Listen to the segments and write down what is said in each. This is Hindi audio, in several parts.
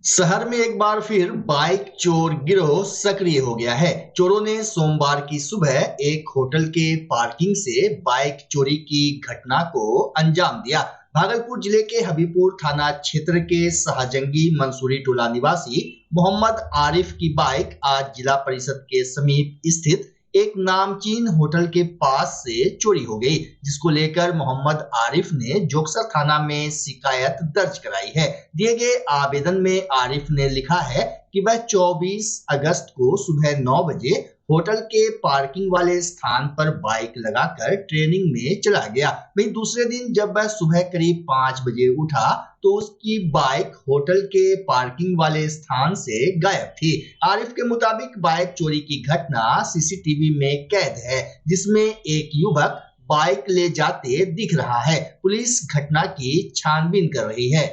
शहर में एक बार फिर बाइक चोर गिरोह सक्रिय हो गया है। चोरों ने सोमवार की सुबह एक होटल के पार्किंग से बाइक चोरी की घटना को अंजाम दिया। भागलपुर जिले के हबीबपुर थाना क्षेत्र के शाहजंगी मंसूरी टोला निवासी मोहम्मद आरिफ की बाइक आज जिला परिषद के समीप स्थित एक नामचीन होटल के पास से चोरी हो गई, जिसको लेकर मोहम्मद आरिफ ने जोगसर थाना में शिकायत दर्ज कराई है। दिए गए आवेदन में आरिफ ने लिखा है कि वह 24 अगस्त को सुबह 9 बजे होटल के पार्किंग वाले स्थान पर बाइक लगाकर ट्रेनिंग में चला गया। वहीं दूसरे दिन जब वह सुबह करीब 5 बजे उठा तो उसकी बाइक होटल के पार्किंग वाले स्थान से गायब थी। आरिफ के मुताबिक बाइक चोरी की घटना सीसीटीवी में कैद है, जिसमें एक युवक बाइक ले जाते दिख रहा है। पुलिस घटना की छानबीन कर रही है।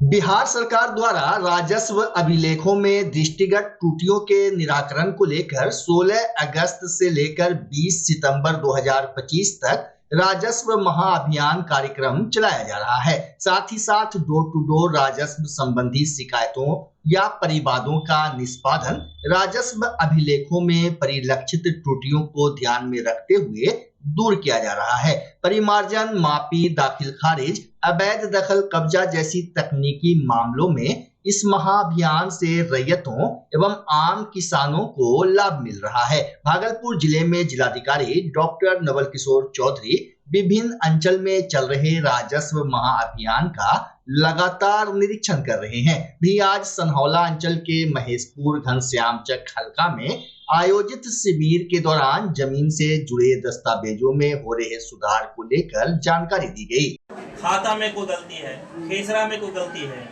बिहार सरकार द्वारा राजस्व अभिलेखों में दृष्टिगत त्रुटियों के निराकरण को लेकर 16 अगस्त से लेकर 20 सितंबर 2025 तक राजस्व महाअभियान कार्यक्रम चलाया जा रहा है। साथ ही साथ डोर टू डोर राजस्व संबंधी शिकायतों या परिवादों का निष्पादन राजस्व अभिलेखों में परिलक्षित त्रुटियों को ध्यान में रखते हुए दूर किया जा रहा है। परिमार्जन, मापी, दाखिल खारिज, अवैध दखल कब्जा जैसी तकनीकी मामलों में इस महाअभियान से रैयतों एवं आम किसानों को लाभ मिल रहा है। भागलपुर जिले में जिलाधिकारी डॉक्टर नवल किशोर चौधरी विभिन्न अंचल में चल रहे राजस्व महाअभियान का लगातार निरीक्षण कर रहे हैं। भी आज सनहौला अंचल के महेशपुर घनश्यामचक हलका में आयोजित शिविर के दौरान जमीन से जुड़े दस्तावेजों में हो रहे सुधार को लेकर जानकारी दी गई। खाता में कोई गलती है, खेसरा में कोई गलती है,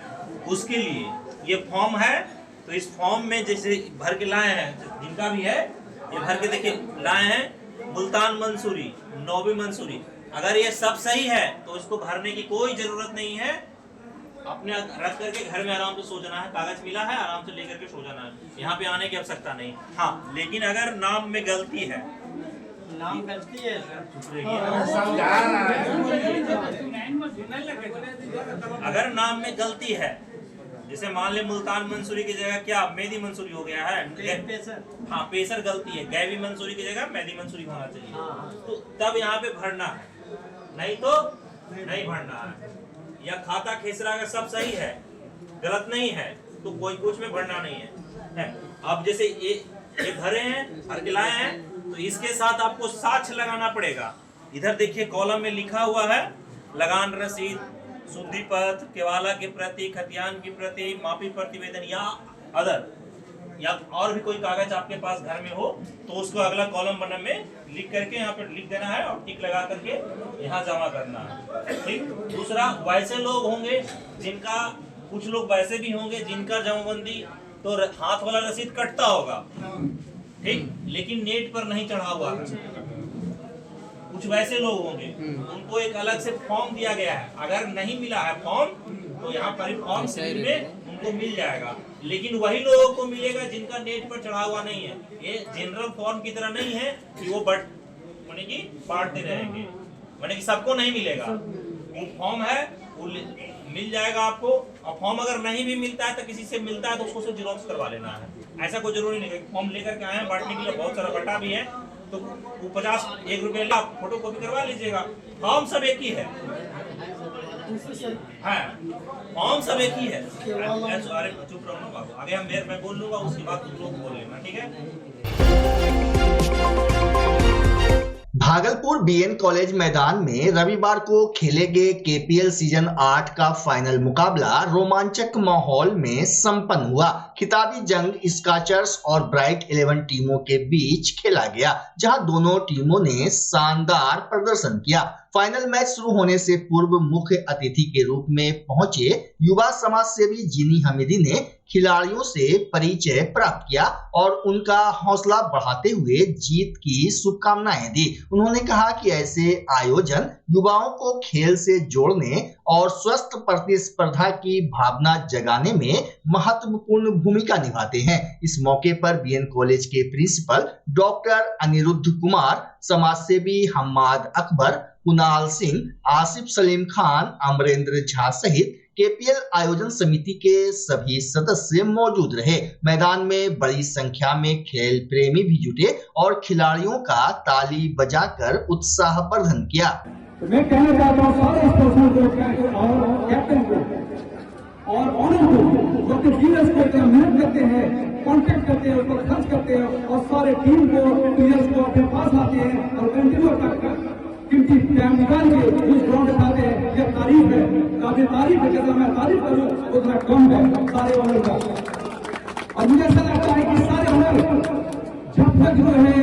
उसके लिए ये फॉर्म है। तो इस फॉर्म में जैसे भर के लाए हैं, जिनका भी है ये भर के देखिए लाए हैं मुल्तान मंसूरी, नौबी मंसूरी। अगर ये सब सही है तो इसको भरने की कोई जरूरत नहीं है। अपने रख करके घर में आराम से सो जाना है। कागज मिला है, आराम से लेकर के सो जाना है। यहाँ पे आने की आवश्यकता नहीं। हाँ, लेकिन अगर नाम में गलती है, नाम गलती है, अगर नाम में गलती है, जैसे मान ले मुल्तान मंसूरी की जगह क्या मेदी मंसूरी हो गया है, हाँ पेसर गलती है, गैवी मंसूरी की जगह मेदी मंसूरी होना चाहिए, तो तब यहाँ पे भरना है, नहीं तो नहीं भरना है। या खाता खेसरा अगर सब सही है, गलत नहीं है, तो कोई कुछ में भरना नहीं है। अब जैसे ये भरे हैं, भर के लाए हैं, तो इसके साथ आपको साक्ष्य लगाना पड़ेगा। इधर देखिए कॉलम में लिखा हुआ है लगान रसीद, शुद्धि पत्र, केवाला की प्रति, खतियान की प्रति, मापी प्रतिवेदन या अदर या और भी कोई कागज आपके पास घर में हो तो उसको अगला कॉलम बनम में लिख करके यहाँ पर लिख देना है और टिक लगा करके यहाँ जमा करना है। ठीक। दूसरा, वैसे लोग होंगे जिनका, कुछ लोग वैसे भी होंगे जिनका जमाबंदी तो हाथ वाला रसीद कटता होगा, ठीक, लेकिन नेट पर नहीं चढ़ा हुआ है। कुछ वैसे लोग होंगे, उनको एक अलग से फॉर्म दिया गया है। अगर नहीं मिला है फॉर्म तो यहाँ पर फॉर्म में उनको मिल जाएगा, लेकिन वही लोगों को मिलेगा जिनका नेट पर चढ़ा हुआ नहीं है। ये जनरल फॉर्म की तरह नहीं है कि वो माने कि बांटते रहेंगे, माने कि सबको नहीं मिलेगा। वो फॉर्म है, वो मिल जाएगा आपको। और फॉर्म अगर नहीं भी मिलता है तो किसी से मिलता है तो उसको सिर्फ जेरॉक्स करवा लेना है। ऐसा कोई जरूरी नहीं है फॉर्म लेकर के आए हैं बांटने के लिए, बहुत सारा बटा भी है तो वो 51 रुपये आप फोटो कॉपी करवा लीजिएगा। फॉर्म सब एक ही है, हाँ फॉर्म सब एक ही है। अरे चुप रहो ना बाबू, आगे मैं बोल लूंगा, उसके बाद तुम लोग बोल लेना, ठीक है। भागलपुर बीएन कॉलेज मैदान में रविवार को खेले गए केपीएल सीजन 8 का फाइनल मुकाबला रोमांचक माहौल में संपन्न हुआ। खिताबी जंग स्काचर्स और ब्राइट 11 टीमों के बीच खेला गया, जहां दोनों टीमों ने शानदार प्रदर्शन किया। फाइनल मैच शुरू होने से पूर्व मुख्य अतिथि के रूप में पहुंचे युवा समाज सेवी जीनी हमीदी ने खिलाड़ियों से परिचय प्राप्त किया और उनका हौसला बढ़ाते हुए जीत की शुभकामनाएं दी। उन्होंने कहा कि ऐसे आयोजन युवाओं को खेल से जोड़ने और स्वस्थ प्रतिस्पर्धा की भावना जगाने में महत्वपूर्ण भूमिका निभाते हैं। इस मौके पर बीएन कॉलेज के प्रिंसिपल डॉक्टर अनिरुद्ध कुमार, समाजसेवी हम्माद अकबर, कुणाल सिंह, आसिफ सलीम खान, अमरेंद्र झा सहित केपीएल आयोजन समिति के सभी सदस्य मौजूद रहे। मैदान में बड़ी संख्या में खेल प्रेमी भी जुटे और खिलाड़ियों का ताली बजाकर उत्साहवर्धन किया। तो मैं कहना चाहता हूँ सारे स्पोर्ट्समैन को और कैप्टन को और ऑनर को, जो कि प्लेयर्स करते हैं, मेहनत करते हैं, कॉन्टेक्ट करते हैं, ऊपर खर्च करते हैं और सारे टीम को, प्लेयर्स को अपने पास आते हैं और कंटिन्यू कीमती टाइम निकाल के उस ग्राउंड में आते हैं। यह तारीफ है, काफी तारीफ है। जैसा मैं तारीफ करूँ उतना कम है सारे ऑनर का। और मुझे ऐसा लगता है कि सारे ऑनर जब तक जो है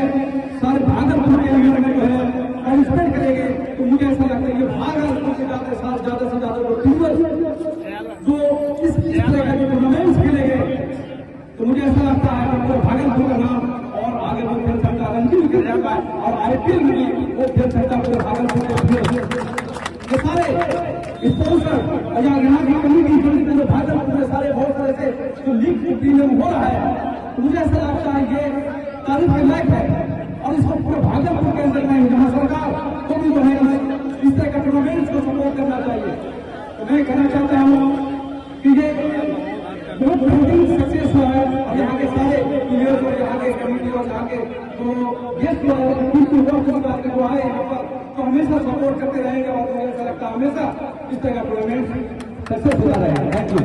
सारे भागलपुर के लिए जो है पार्टिसिपेट करेंगे तो मुझे ऐसा लगता है कि भागलपुर से ज्यादा से ज्यादा जो इस तरह का जो टूर्नामेंट्स खेलेंगे तो मुझे ऐसा लगता है कि भागलपुर का नाम और आगे वो खेल सकता रंगीन कर जाएगा और आईपीएल में भी वो खेल सकता पूरे भागलपुर के ये सारे स्पॉन्सर और यहाँ की कमेटी पूरे भागलपुर में सारे बहुत सारे से जो लीग प्रीमियम हो रहा है तो मुझे ऐसा लगता है ये तारीफ के लायक है। और इसको पूरे भागलपुर के अंदर में जहाँ सरकार को भी जो है इस तरह का टूर्नामेंट्स को सपोर्ट करना चाहिए। तो मैं कहना चाहता हूँ कि ये बहुत बेहतरीन सक्सेस हुआ है। यहाँ के सारे प्लेयर्स और यहाँ के कमेटी और यहाँ के तो गेस्ट जो है जो आए यहाँ पर तो हमेशा सपोर्ट करते रहेंगे और मुझे ऐसा लगता है हमेशा इस तरह का टूर्नामेंट सक्सेस होता रहेगा। Thank you.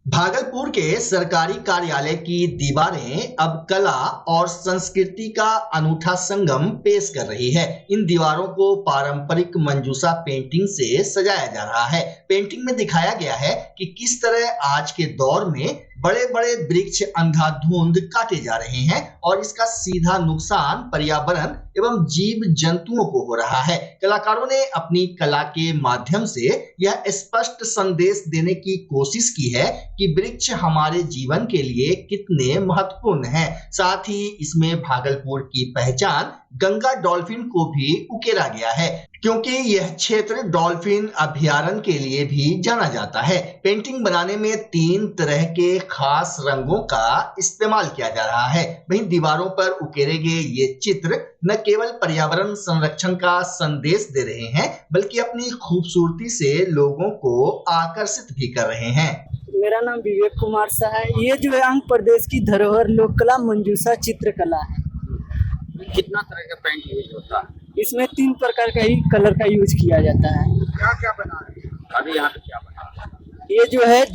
भागलपुर के सरकारी कार्यालय की दीवारें अब कला और संस्कृति का अनूठा संगम पेश कर रही है। इन दीवारों को पारंपरिक मंजूसा पेंटिंग से सजाया जा रहा है। पेंटिंग में दिखाया गया है कि किस तरह आज के दौर में बड़े बड़े वृक्ष अंधाधुंध काटे जा रहे हैं और इसका सीधा नुकसान पर्यावरण एवं जीव जंतुओं को हो रहा है। कलाकारों ने अपनी कला के माध्यम से यह स्पष्ट संदेश देने की कोशिश की है कि वृक्ष हमारे जीवन के लिए कितने महत्वपूर्ण हैं। साथ ही इसमें भागलपुर की पहचान गंगा डॉल्फिन को भी उकेरा गया है, क्योंकि यह क्षेत्र डॉल्फिन अभयारण्य के लिए भी जाना जाता है। पेंटिंग बनाने में 3 तरह के खास रंगों का इस्तेमाल किया जा रहा है। वहीं दीवारों पर उकेरे गए ये चित्र न केवल पर्यावरण संरक्षण का संदेश दे रहे हैं, बल्कि अपनी खूबसूरती से लोगों को आकर्षित भी कर रहे हैं। मेरा नाम विवेक कुमार शाह है। ये जो है आंध्र प्रदेश की धरोहर लोक कला मंजूसा चित्रकला है। कितना तरह का पेंट यूज होता है? इसमें 3 प्रकार का ही कलर का यूज किया जाता है। क्या क्या बना है अभी यहाँ पे? क्या बना है? ये जो है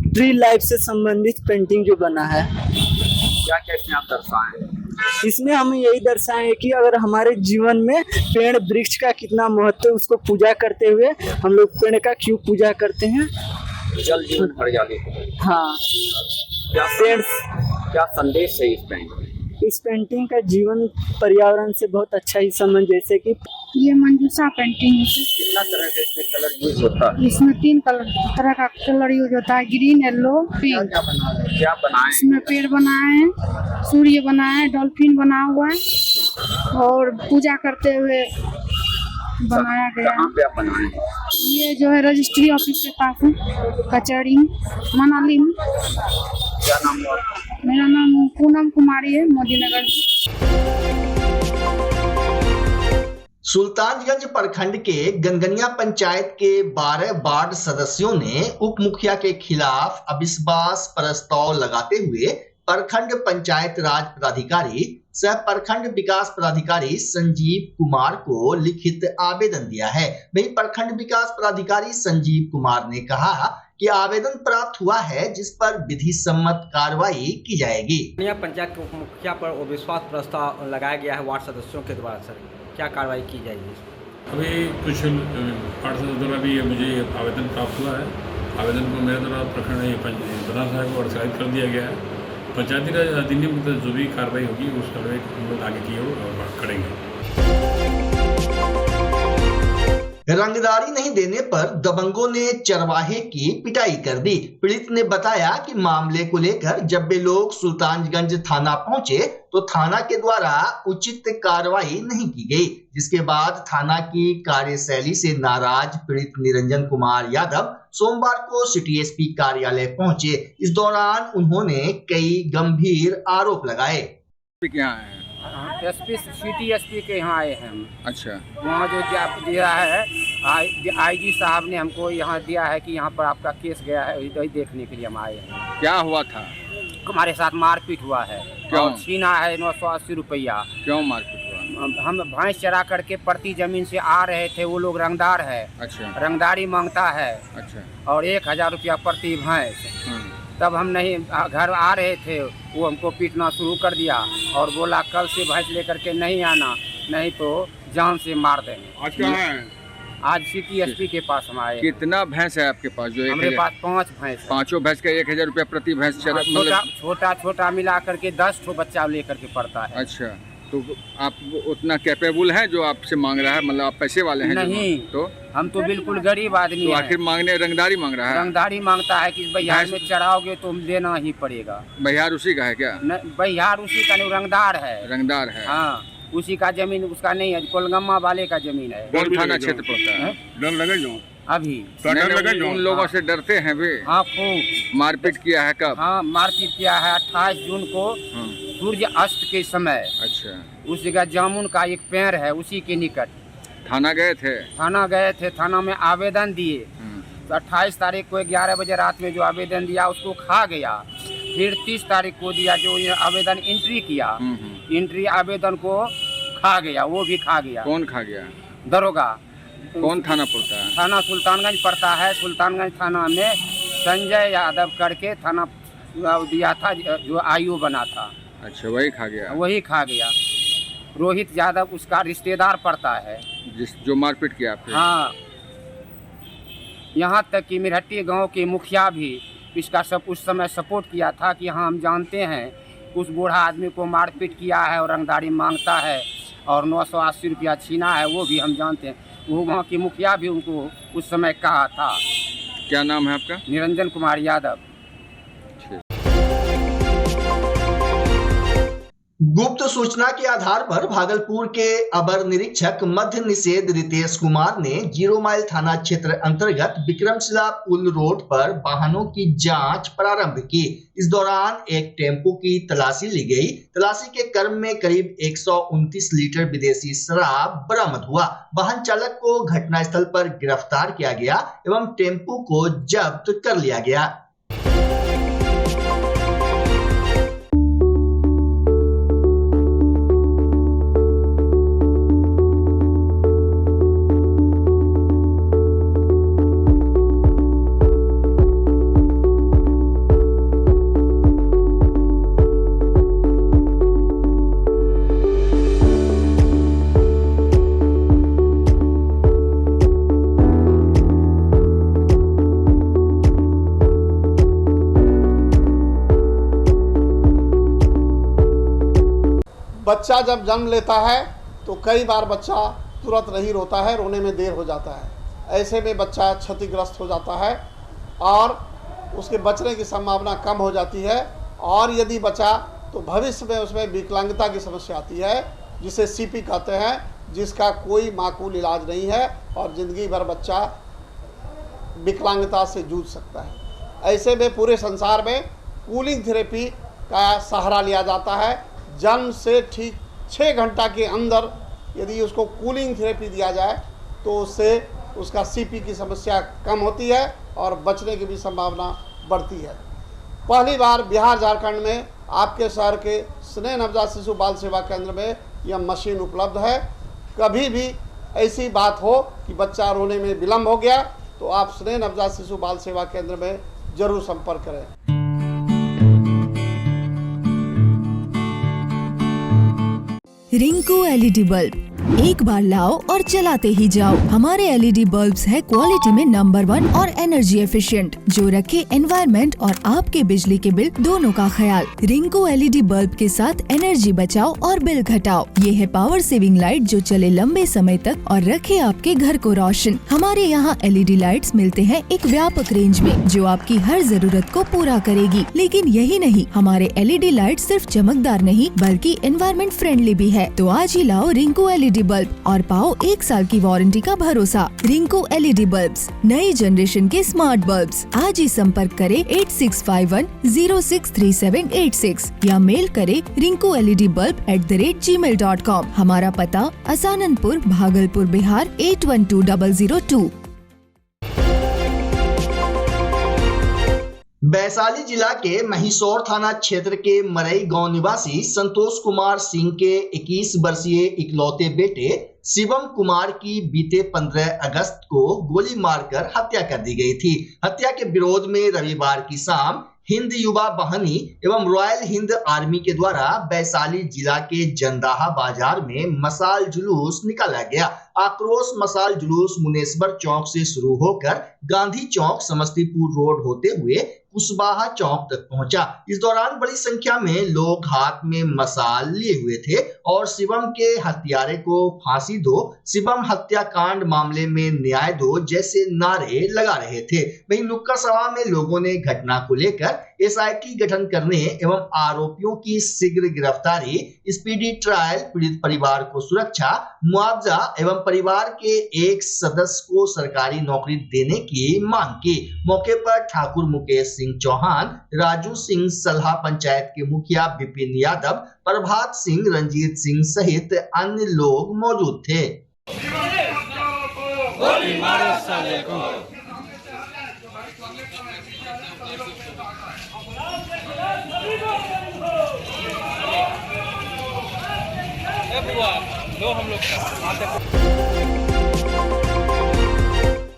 ट्री लाइफ से संबंधित पेंटिंग जो बना है। क्या क्या इसमें आप दर्शाए? इसमें हम यही दर्शाए कि अगर हमारे जीवन में पेड़ वृक्ष का कितना महत्व है, उसको पूजा करते हुए हम लोग पेड़ का क्यों पूजा करते हैं। जल जीवन हरियाली। हाँ, क्या संदेश है इस पेंटिंग? इस पेंटिंग का जीवन पर्यावरण से बहुत अच्छा ही संबंध, जैसे कि ये मंजूसा पेंटिंग है। कितना तरह का इसमें कलर यूज होता है? इसमें 3 तरह का कलर यूज होता है, ग्रीन, येलो, पिंक। क्या बनाए? इसमें पेड़ बनाए हैं, सूर्य बनाए हैं, डॉल्फिन बना हुआ है और पूजा करते हुए बनाया गया है। कहाँ पे आप बनाए? ये जो है रजिस्ट्री ऑफिस के पास है, कचहरी मनाली में। क्या नाम है आपका? मेरा नाम पूनम कुमारी है, मोदी नगर। सुल्तानगंज प्रखंड के गनगनिया पंचायत के 12 वार्ड सदस्यों ने उप मुखिया के खिलाफ अविश्वास प्रस्ताव लगाते हुए प्रखंड पंचायत राज पदाधिकारी सह प्रखंड विकास पदाधिकारी संजीव कुमार को लिखित आवेदन दिया है। वहीं प्रखंड विकास पदाधिकारी संजीव कुमार ने कहा कि आवेदन प्राप्त हुआ है, जिस पर विधि सम्मत कार्रवाई की जाएगी। पंचायत के उप मुखिया पर अविश्वास प्रस्ताव लगाया गया है वार्ड सदस्यों के द्वारा। सर, क्या कार्रवाई की जाएगी? अभी कुछ वार्ड सदस्यों द्वारा भी मुझे आवेदन प्राप्त हुआ है। आवेदन को मेरे द्वारा प्रखंड प्रधान साहब को अर्जित कर दिया गया है। पंचायती राज अधिनियम की जो भी कार्रवाई होगी उस कार्रवाई हम लोग आगे की ओर करेंगे। रंगदारी नहीं देने पर दबंगों ने चरवाहे की पिटाई कर दी। पीड़ित ने बताया कि मामले को लेकर जब वे लोग सुल्तानगंज थाना पहुंचे तो थाना के द्वारा उचित कार्रवाई नहीं की गई, जिसके बाद थाना की कार्यशैली से नाराज पीड़ित निरंजन कुमार यादव सोमवार को सिटी एसपी कार्यालय पहुंचे। इस दौरान उन्होंने कई गंभीर आरोप लगाए। क्या है एसपी सिटी एसपी के यहाँ आए हैं हम। अच्छा, वहाँ जो दिया है आईजी साहब ने हमको यहाँ दिया है कि यहाँ पर आपका केस गया है, वही देखने के लिए हम आए हैं। क्या हुआ था? हमारे साथ मारपीट हुआ है। क्यों? और छीना है 980 रुपया। क्यों मारपीट हुआ? हम भैंस चरा करके प्रति जमीन से आ रहे थे, वो लोग रंगदार है। अच्छा, रंगदारी मांगता है। अच्छा, और 1000 रुपया प्रति भैंस। तब हम नहीं घर आ रहे थे, वो हमको पीटना शुरू कर दिया और बोला कल से भैंस लेकर के नहीं आना, नहीं तो जान से मार देंगे। आज क्या है? आज सिटी एसपी के पास हम आए। कितना भैंस है आपके पास? जो हमारे पास 5 भैंस है। पाँचों भैंस का 1000 रुपया प्रति भैंस छोटा मिला करके 10 ठो बच्चा लेकर के पड़ता है। अच्छा, तो आप उतना कैपेबल हैं जो आपसे मांग रहा है? मतलब आप पैसे वाले हैं? नहीं, तो हम तो बिल्कुल गरीब आदमी तो हैं। आखिर मांगने रंगदारी मांग रहा है? रंगदारी मांगता है कि बहियार में चढ़ाओगे तो देना ही पड़ेगा। बहियार उसी का है क्या? बहियार उसी का नहीं, रंगदार है। रंगदार है, हाँ, उसी का जमीन उसका नहीं है, कोलगम्मा वाले का जमीन है। कौन थाना क्षेत्र पड़ता है? डर लगे जो अभी उन लोगों से डरते हैं भी? हाँ, खूब मारपीट किया है। कब? हाँ, मारपीट किया है 28 जून को सूर्य अस्त के समय। अच्छा, उस जगह जामुन का एक पेड़ है, उसी के निकट थाना गए थे? थाना में आवेदन दिए। तो 28 तारीख को 11 बजे रात में जो आवेदन दिया उसको खा गया। फिर 30 तारीख को दिया, जो ये आवेदन एंट्री किया, एंट्री आवेदन को खा गया, वो भी खा गया। कौन खा गया? दरोगा। कौन थाना पड़ता है? थाना सुल्तानगंज पड़ता है। सुल्तानगंज थाना में संजय यादव करके थाना दिया था, जो आईओ बना था। अच्छा, वही खा गया? वही खा गया। रोहित यादव उसका रिश्तेदार पड़ता है, जो मारपीट किया आपने? हाँ, यहाँ तक कि मिरहट्टी गांव के मुखिया भी इसका उस समय सपोर्ट किया था कि हाँ, हम जानते हैं उस बूढ़ा आदमी को मारपीट किया है और रंगदारी मांगता है और 980 रुपया छीना है, वो भी हम जानते हैं। वो वहाँ की मुखिया भी उनको उस समय कहा था। क्या नाम है आपका? निरंजन कुमार यादव। गुप्त सूचना के आधार पर भागलपुर के अवर निरीक्षक मध्य निषेध रितेश कुमार ने 0 माइल थाना क्षेत्र अंतर्गत विक्रमशिला पुल रोड पर वाहनों की जांच प्रारंभ की। इस दौरान एक टेम्पो की तलाशी ली गई। तलाशी के क्रम में करीब 129 लीटर विदेशी शराब बरामद हुआ। वाहन चालक को घटनास्थल पर गिरफ्तार किया गया एवं टेम्पो को जब्त कर लिया गया। बच्चा जब जन्म लेता है तो कई बार बच्चा तुरंत नहीं रोता है, रोने में देर हो जाता है। ऐसे में बच्चा क्षतिग्रस्त हो जाता है और उसके बचने की संभावना कम हो जाती है। और यदि बचा तो भविष्य में उसमें विकलांगता की समस्या आती है, जिसे सीपी कहते हैं, जिसका कोई माकूल इलाज नहीं है और ज़िंदगी भर बच्चा विकलांगता से जूझ सकता है। ऐसे में पूरे संसार में कूलिंग थेरेपी का सहारा लिया जाता है। जन्म से ठीक 6 घंटा के अंदर यदि उसको कूलिंग थेरेपी दिया जाए तो उससे उसका सीपी की समस्या कम होती है और बचने की भी संभावना बढ़ती है। पहली बार बिहार झारखंड में आपके शहर के स्नेह नवजात शिशु बाल सेवा केंद्र में यह मशीन उपलब्ध है। कभी भी ऐसी बात हो कि बच्चा रोने में विलम्ब हो गया तो आप स्नेह नवजात शिशु बाल सेवा केंद्र में जरूर संपर्क करें। रिंकू एलईडी बल्ब, एक बार लाओ और चलाते ही जाओ। हमारे एलईडी बल्ब्स है क्वालिटी में नंबर 1 और एनर्जी एफिशिएंट, जो रखे एनवायरनमेंट और आपके बिजली के बिल दोनों का ख्याल। रिंकू एलईडी बल्ब के साथ एनर्जी बचाओ और बिल घटाओ। ये है पावर सेविंग लाइट जो चले लंबे समय तक और रखे आपके घर को रोशन। हमारे यहाँ एलईडी लाइट्स मिलते हैं एक व्यापक रेंज में, जो आपकी हर जरूरत को पूरा करेगी। लेकिन यही नहीं, हमारे एलईडी लाइट सिर्फ चमकदार नहीं बल्कि एनवायरनमेंट फ्रेंडली भी है। तो आज ही लाओ रिंकू एलईडी LED बल्ब और पाओ 1 साल की वारंटी का भरोसा। रिंकू LED बल्ब्स, नई जनरेशन के स्मार्ट बल्ब्स। आज ही संपर्क करें 8651063786 या मेल करें rinkooledbulb@gmail.com। हमारा पता असाननपुर, भागलपुर, बिहार 812002। वैशाली जिला के महिसौर थाना क्षेत्र के मरई गांव निवासी संतोष कुमार सिंह के 21 वर्षीय इकलौते बेटे शिवम कुमार की बीते 15 अगस्त को गोली मारकर हत्या कर दी गई थी। हत्या के विरोध में रविवार की शाम हिंद युवा वाहिनी एवं रॉयल हिंद आर्मी के द्वारा वैशाली जिला के जंदाहा बाजार में मशाल जुलूस निकाला गया। आक्रोश मशाल जुलूस मुनेश्वर चौक से शुरू होकर गांधी चौक, समस्तीपुर रोड होते हुए कुशवाहा चौक तक पहुंचा। इस दौरान बड़ी संख्या में लोग हाथ में मशाल लिए हुए थे और शिवम के हत्यारे को फांसी दो, शिवम हत्याकांड मामले में न्याय दो जैसे नारे लगा रहे थे। वहीं नुक्कड़ सभा में लोगों ने घटना को लेकर SIT गठन करने एवं आरोपियों की शीघ्र गिरफ्तारी, स्पीडी ट्रायल, पीड़ित परिवार को सुरक्षा, मुआवजा एवं परिवार के एक सदस्य को सरकारी नौकरी देने की मांग की। मौके पर ठाकुर मुकेश सिंह चौहान, राजू सिंह सलहा, पंचायत के मुखिया विपिन यादव, प्रभात सिंह, रंजीत सिंह सहित अन्य लोग मौजूद थे। हम लोग